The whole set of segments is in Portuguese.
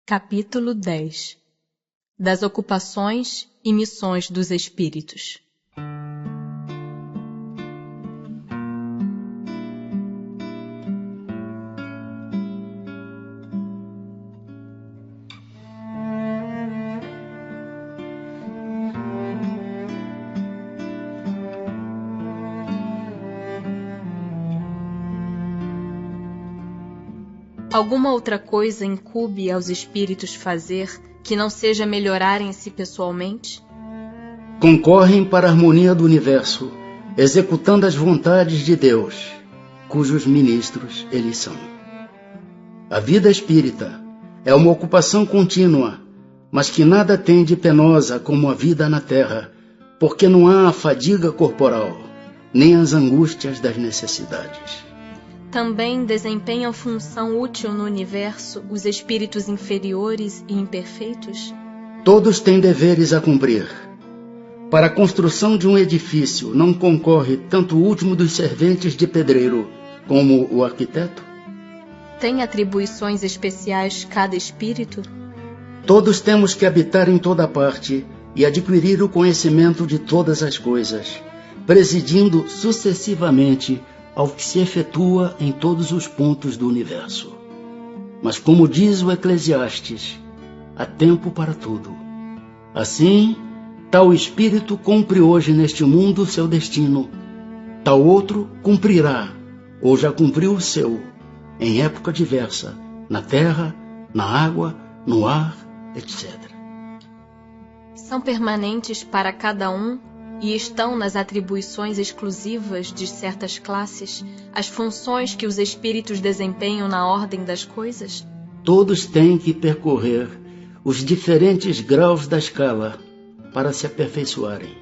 Capítulo 10 Das ocupações e missões dos espíritos. Alguma outra coisa incube aos espíritos fazer que não seja melhorarem-se pessoalmente? Concorrem para a harmonia do universo, executando as vontades de Deus, cujos ministros eles são. A vida espírita é uma ocupação contínua, mas que nada tem de penosa como a vida na terra, porque não há a fadiga corporal, nem as angústias das necessidades. Também desempenham função útil no universo os espíritos inferiores e imperfeitos? Todos têm deveres a cumprir. Para a construção de um edifício não concorre tanto o último dos serventes de pedreiro como o arquiteto? Tem atribuições especiais cada espírito? Todos temos que habitar em toda parte e adquirir o conhecimento de todas as coisas, presidindo sucessivamente ao que se efetua em todos os pontos do universo. Mas como diz o Eclesiastes, há tempo para tudo. Assim, tal espírito cumpre hoje neste mundo o seu destino, tal outro cumprirá, ou já cumpriu o seu, em época diversa, na terra, na água, no ar, etc. São permanentes para cada um e estão nas atribuições exclusivas de certas classes as funções que os espíritos desempenham na ordem das coisas? Todos têm que percorrer os diferentes graus da escala para se aperfeiçoarem.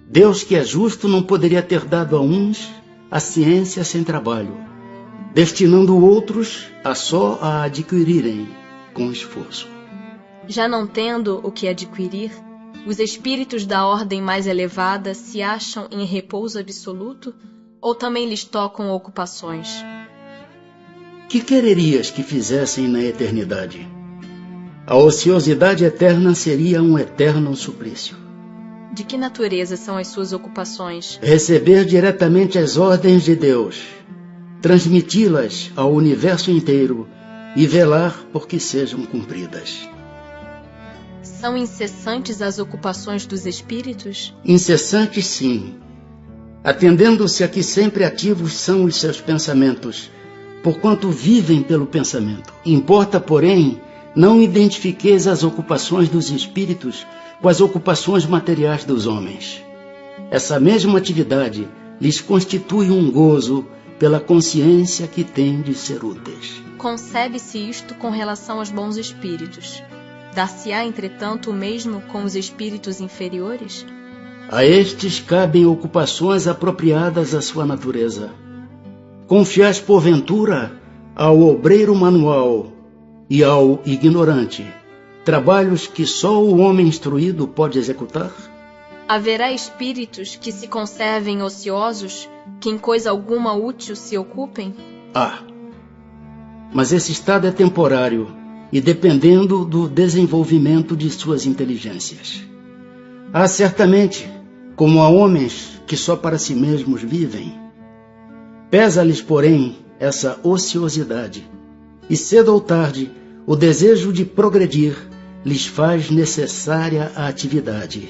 Deus, que é justo, não poderia ter dado a uns a ciência sem trabalho, destinando outros a só a adquirirem com esforço. Já não tendo o que adquirir, os espíritos da ordem mais elevada se acham em repouso absoluto ou também lhes tocam ocupações? Que quererias que fizessem na eternidade? A ociosidade eterna seria um eterno suplício. De que natureza são as suas ocupações? Receber diretamente as ordens de Deus, transmiti-las ao universo inteiro e velar por que sejam cumpridas. São incessantes as ocupações dos espíritos? Incessantes, sim, atendendo-se a que sempre ativos são os seus pensamentos, porquanto vivem pelo pensamento. Importa, porém, não identifiqueis as ocupações dos espíritos com as ocupações materiais dos homens. Essa mesma atividade lhes constitui um gozo pela consciência que têm de ser úteis. Concebe-se isto com relação aos bons espíritos. Dar-se-á, entretanto, o mesmo com os espíritos inferiores? A estes cabem ocupações apropriadas à sua natureza. Confiais, porventura, ao obreiro manual e ao ignorante trabalhos que só o homem instruído pode executar? Haverá espíritos que se conservem ociosos, que em coisa alguma útil se ocupem? Mas esse estado é temporário e dependendo do desenvolvimento de suas inteligências. Há certamente, como há homens que só para si mesmos vivem. Pesa-lhes, porém, essa ociosidade, e cedo ou tarde o desejo de progredir lhes faz necessária a atividade,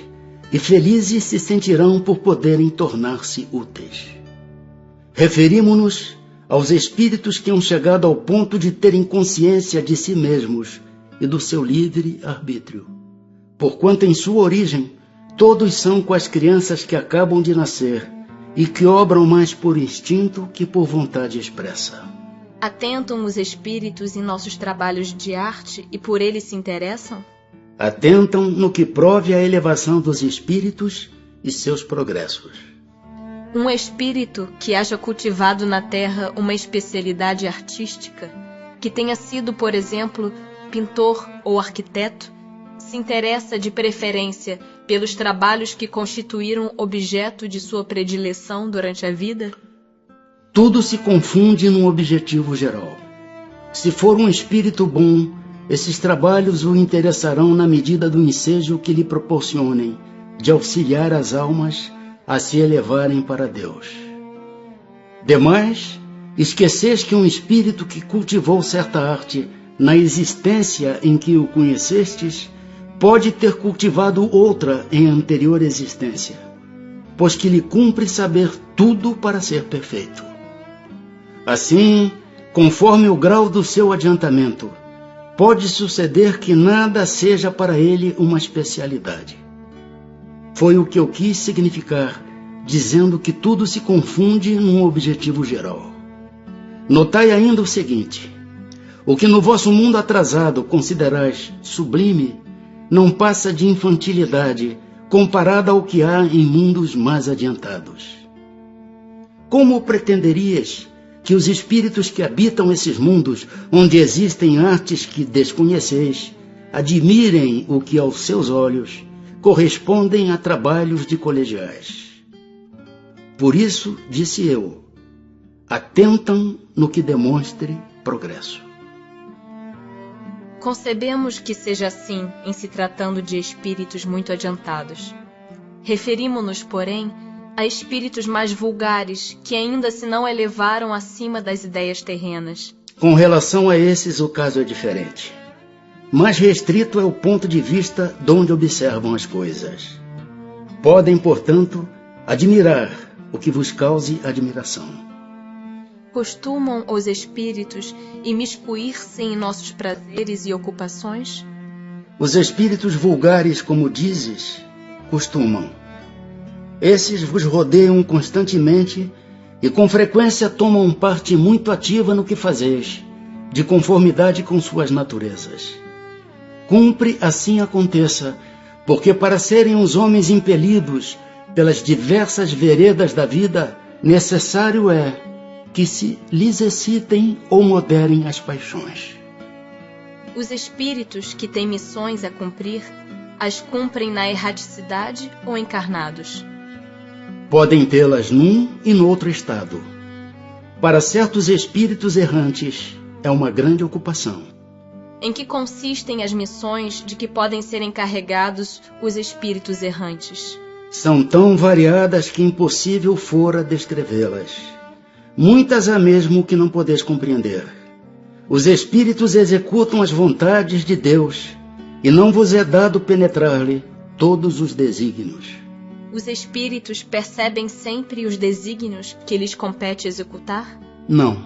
e felizes se sentirão por poderem tornar-se úteis. Referimo-nos aos espíritos que hão chegado ao ponto de terem consciência de si mesmos e do seu livre arbítrio, porquanto em sua origem todos são quais crianças que acabam de nascer e que obram mais por instinto que por vontade expressa. Atentam os espíritos em nossos trabalhos de arte e por eles se interessam? Atentam no que prove a elevação dos espíritos e seus progressos. Um espírito que haja cultivado na terra uma especialidade artística, que tenha sido, por exemplo, pintor ou arquiteto, se interessa de preferência pelos trabalhos que constituíram objeto de sua predileção durante a vida? Tudo se confunde num objetivo geral. Se for um espírito bom, Esses trabalhos o interessarão na medida do ensejo que lhe proporcionem de auxiliar as almas a se elevarem para Deus. Demais, esqueceis que um espírito que cultivou certa arte na existência em que o conhecestes pode ter cultivado outra em anterior existência, pois que lhe cumpre saber tudo para ser perfeito. Assim, conforme o grau do seu adiantamento, pode suceder que nada seja para ele uma especialidade. Foi o que eu quis significar, dizendo que tudo se confunde num objetivo geral. Notai ainda o seguinte: o que no vosso mundo atrasado considerais sublime, não passa de infantilidade comparada ao que há em mundos mais adiantados. Como pretenderias que os espíritos que habitam esses mundos, onde existem artes que desconheceis, admirem o que aos seus olhos correspondem a trabalhos de colegiais? Por isso, disse eu, atentam no que demonstre progresso. Concebemos que seja assim em se tratando de espíritos muito adiantados. Referimo-nos, porém, a espíritos mais vulgares que ainda se não elevaram acima das ideias terrenas. Com relação a esses, o caso é diferente. Mais restrito é o ponto de vista de onde observam as coisas. Podem, portanto, admirar o que vos cause admiração. Costumam os espíritos imiscuir-se em nossos prazeres e ocupações? Os espíritos vulgares, como dizes, costumam. Esses vos rodeiam constantemente e com frequência tomam parte muito ativa no que fazeis, de conformidade com suas naturezas. Cumpre assim aconteça, porque para serem os homens impelidos pelas diversas veredas da vida, necessário é que se lhes excitem ou moderem as paixões. Os espíritos que têm missões a cumprir, as cumprem na erraticidade ou encarnados? Podem tê-las num e no outro estado. Para certos espíritos errantes, é uma grande ocupação. Em que consistem as missões de que podem ser encarregados os espíritos errantes? São tão variadas que impossível fora descrevê-las. Muitas há mesmo que não podeis compreender. Os espíritos executam as vontades de Deus, e não vos é dado penetrar-lhe todos os desígnios. Os espíritos percebem sempre os desígnios que lhes compete executar? Não.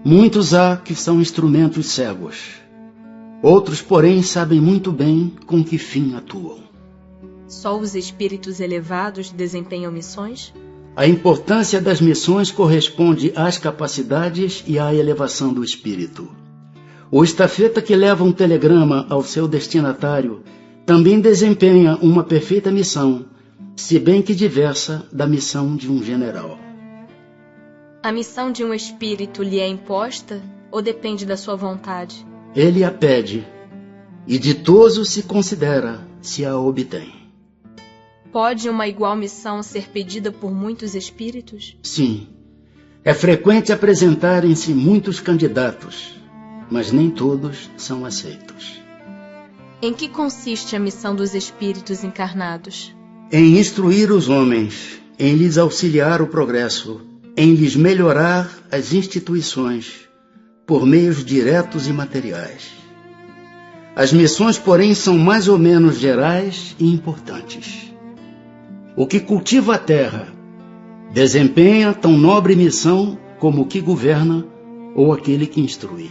Muitos há que são instrumentos cegos. Outros, porém, sabem muito bem com que fim atuam. Só os espíritos elevados desempenham missões? A importância das missões corresponde às capacidades e à elevação do espírito. O estafeta que leva um telegrama ao seu destinatário também desempenha uma perfeita missão, se bem que diversa da missão de um general. A missão de um espírito lhe é imposta ou depende da sua vontade? Ele a pede, e ditoso se considera se a obtém. Pode uma igual missão ser pedida por muitos espíritos? Sim. É frequente apresentarem-se muitos candidatos, mas nem todos são aceitos. Em que consiste a missão dos espíritos encarnados? Em instruir os homens, em lhes auxiliar o progresso, em lhes melhorar as instituições, por meios diretos e materiais. As missões, porém, são mais ou menos gerais e importantes. O que cultiva a terra desempenha tão nobre missão como o que governa ou aquele que instrui.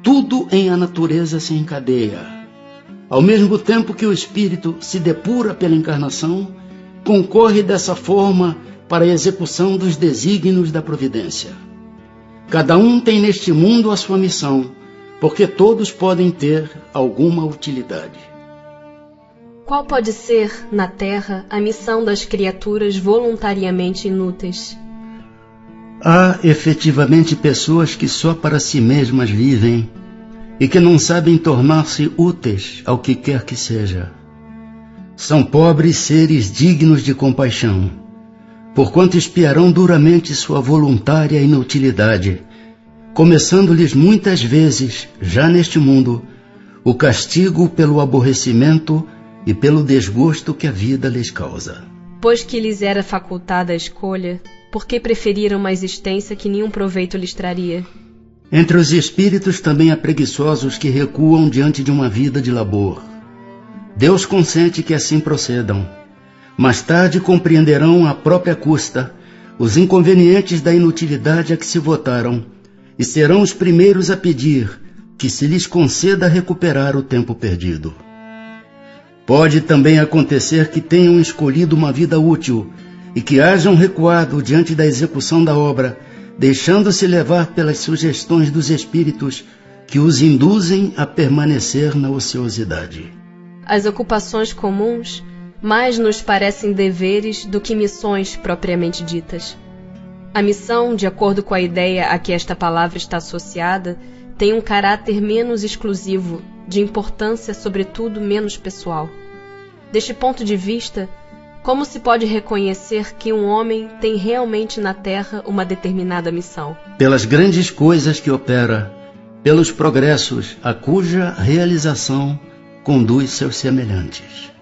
Tudo em a natureza se encadeia. Ao mesmo tempo que o espírito se depura pela encarnação, concorre dessa forma para a execução dos desígnios da providência. Cada um tem neste mundo a sua missão, porque todos podem ter alguma utilidade. Qual pode ser, na Terra, a missão das criaturas voluntariamente inúteis? Há efetivamente pessoas que só para si mesmas vivem e que não sabem tornar-se úteis ao que quer que seja. São pobres seres dignos de compaixão, porquanto espiarão duramente sua voluntária inutilidade, começando-lhes muitas vezes, já neste mundo, o castigo pelo aborrecimento e pelo desgosto que a vida lhes causa. Pois que lhes era facultada a escolha, por que preferiram uma existência que nenhum proveito lhes traria? Entre os espíritos também há preguiçosos que recuam diante de uma vida de labor. Deus consente que assim procedam. Mais tarde compreenderão à própria custa os inconvenientes da inutilidade a que se votaram e serão os primeiros a pedir que se lhes conceda recuperar o tempo perdido. Pode também acontecer que tenham escolhido uma vida útil e que hajam recuado diante da execução da obra, deixando-se levar pelas sugestões dos espíritos que os induzem a permanecer na ociosidade. As ocupações comuns mais nos parecem deveres do que missões propriamente ditas. A missão, de acordo com a ideia a que esta palavra está associada, tem um caráter menos exclusivo, de importância, sobretudo, menos pessoal. Deste ponto de vista, como se pode reconhecer que um homem tem realmente na Terra uma determinada missão? Pelas grandes coisas que opera, pelos progressos a cuja realização conduz seus semelhantes.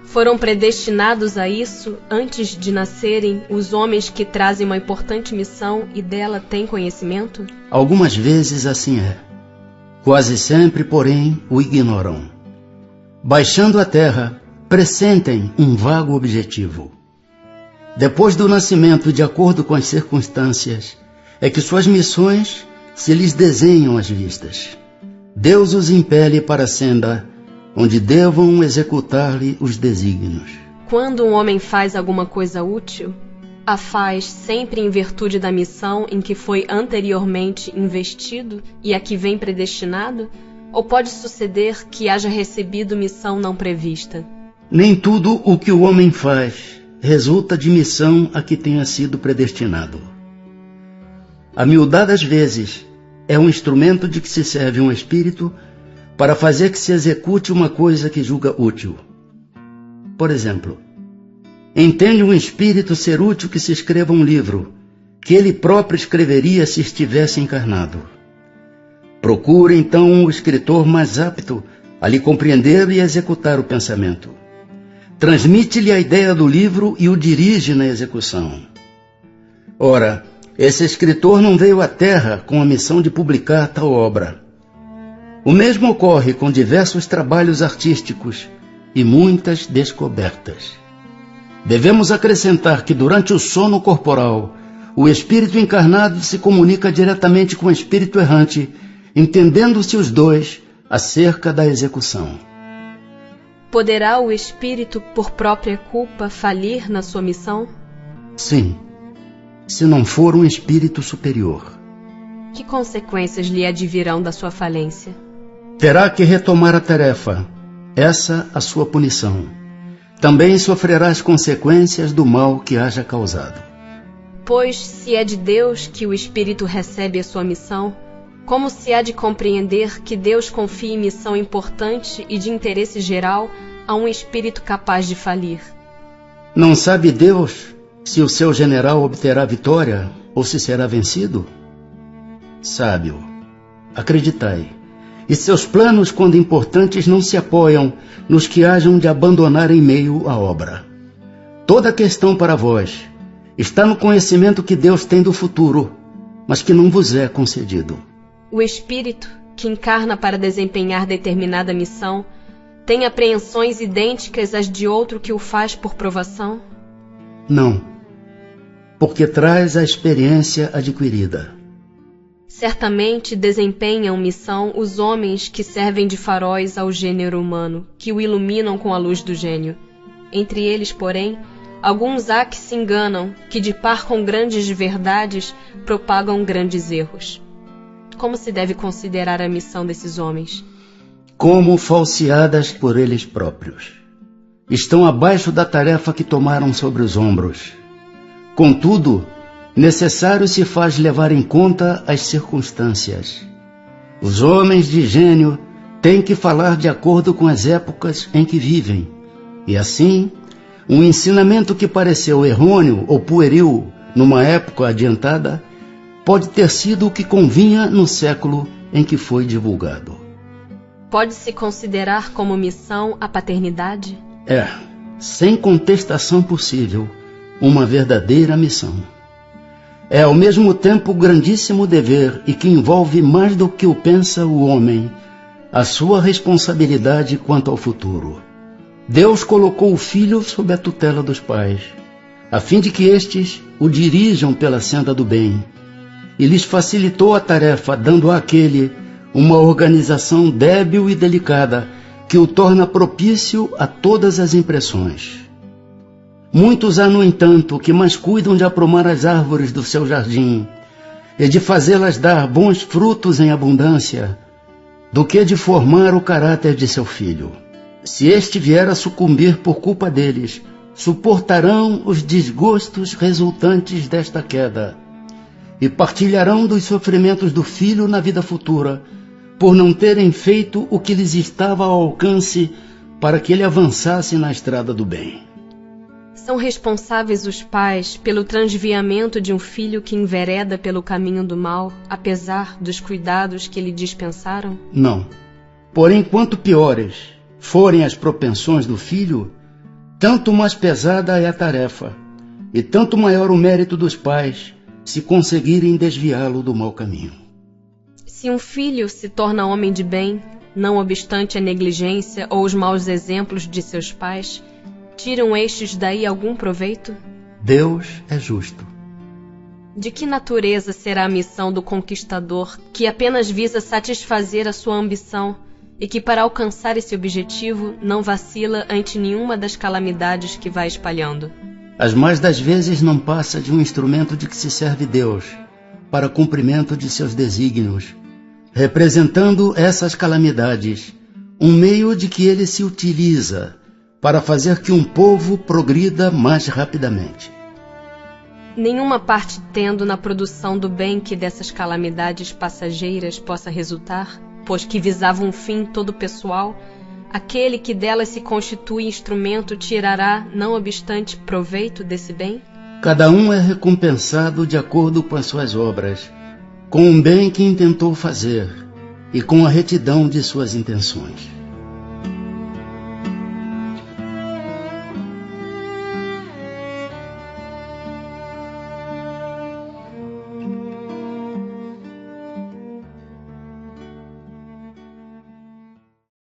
Foram predestinados a isso antes de nascerem os homens que trazem uma importante missão e dela têm conhecimento? Algumas vezes assim é. Quase sempre, porém, o ignoram. Baixando a terra, pressentem um vago objetivo. Depois do nascimento, de acordo com as circunstâncias, é que suas missões se lhes desenham às vistas. Deus os impele para a senda onde devam executar-lhe os desígnios. Quando um homem faz alguma coisa útil, a faz sempre em virtude da missão em que foi anteriormente investido e a que vem predestinado? Ou pode suceder que haja recebido missão não prevista? Nem tudo o que o homem faz resulta de missão a que tenha sido predestinado. A miudade das vezes é um instrumento de que se serve um espírito para fazer que se execute uma coisa que julga útil. Por exemplo, entende um espírito ser útil que se escreva um livro, que ele próprio escreveria se estivesse encarnado. Procura então o escritor mais apto a lhe compreender e executar o pensamento. Transmite-lhe a ideia do livro e o dirige na execução. Ora, esse escritor não veio à Terra com a missão de publicar tal obra. O mesmo ocorre com diversos trabalhos artísticos e muitas descobertas. Devemos acrescentar que durante o sono corporal, o espírito encarnado se comunica diretamente com o espírito errante, entendendo-se os dois acerca da execução. Poderá o espírito, por própria culpa, falir na sua missão? Sim, se não for um espírito superior. Que consequências lhe advirão da sua falência? Terá que retomar a tarefa, essa a sua punição. Também sofrerá as consequências do mal que haja causado. Pois, se é de Deus que o espírito recebe a sua missão, como se há de compreender que Deus confie missão importante e de interesse geral a um espírito capaz de falir? Não sabe Deus se o seu general obterá vitória ou se será vencido? Sabe-o, acreditai. E seus planos, quando importantes, não se apoiam nos que hajam de abandonar em meio à obra. Toda a questão para vós está no conhecimento que Deus tem do futuro, mas que não vos é concedido. O espírito, que encarna para desempenhar determinada missão, tem apreensões idênticas às de outro que o faz por provação? Não, porque traz a experiência adquirida. Certamente desempenham missão os homens que servem de faróis ao gênero humano, que o iluminam com a luz do gênio. Entre eles, porém, alguns há que se enganam, que de par com grandes verdades propagam grandes erros. Como se deve considerar a missão desses homens? Como falseadas por eles próprios. Estão abaixo da tarefa que tomaram sobre os ombros. Contudo, necessário se faz levar em conta as circunstâncias. Os homens de gênio têm que falar de acordo com as épocas em que vivem, e assim, um ensinamento que pareceu errôneo ou pueril numa época adiantada, pode ter sido o que convinha no século em que foi divulgado. Pode-se considerar como missão a paternidade? É, sem contestação possível, uma verdadeira missão. É ao mesmo tempo grandíssimo dever e que envolve mais do que o pensa o homem, a sua responsabilidade quanto ao futuro. Deus colocou o filho sob a tutela dos pais, a fim de que estes o dirijam pela senda do bem, e lhes facilitou a tarefa, dando àquele uma organização débil e delicada que o torna propício a todas as impressões. Muitos há, no entanto, que mais cuidam de aprumar as árvores do seu jardim e de fazê-las dar bons frutos em abundância, do que de formar o caráter de seu filho. Se este vier a sucumbir por culpa deles, suportarão os desgostos resultantes desta queda e partilharão dos sofrimentos do filho na vida futura, por não terem feito o que lhes estava ao alcance para que ele avançasse na estrada do bem. São responsáveis os pais pelo transviamento de um filho que envereda pelo caminho do mal, apesar dos cuidados que lhe dispensaram? Não. Porém, quanto piores forem as propensões do filho, tanto mais pesada é a tarefa, e tanto maior o mérito dos pais se conseguirem desviá-lo do mau caminho. Se um filho se torna homem de bem, não obstante a negligência ou os maus exemplos de seus pais, tiram estes daí algum proveito? Deus é justo. De que natureza será a missão do conquistador que apenas visa satisfazer a sua ambição e que, para alcançar esse objetivo, não vacila ante nenhuma das calamidades que vai espalhando? As mais das vezes não passa de um instrumento de que se serve Deus para cumprimento de seus desígnios, representando essas calamidades, um meio de que ele se utiliza para fazer que um povo progrida mais rapidamente. Nenhuma parte tendo na produção do bem que dessas calamidades passageiras possa resultar, pois que visava um fim todo pessoal, aquele que delas se constitui instrumento tirará, não obstante, proveito desse bem? Cada um é recompensado de acordo com as suas obras, com o bem que intentou fazer e com a retidão de suas intenções.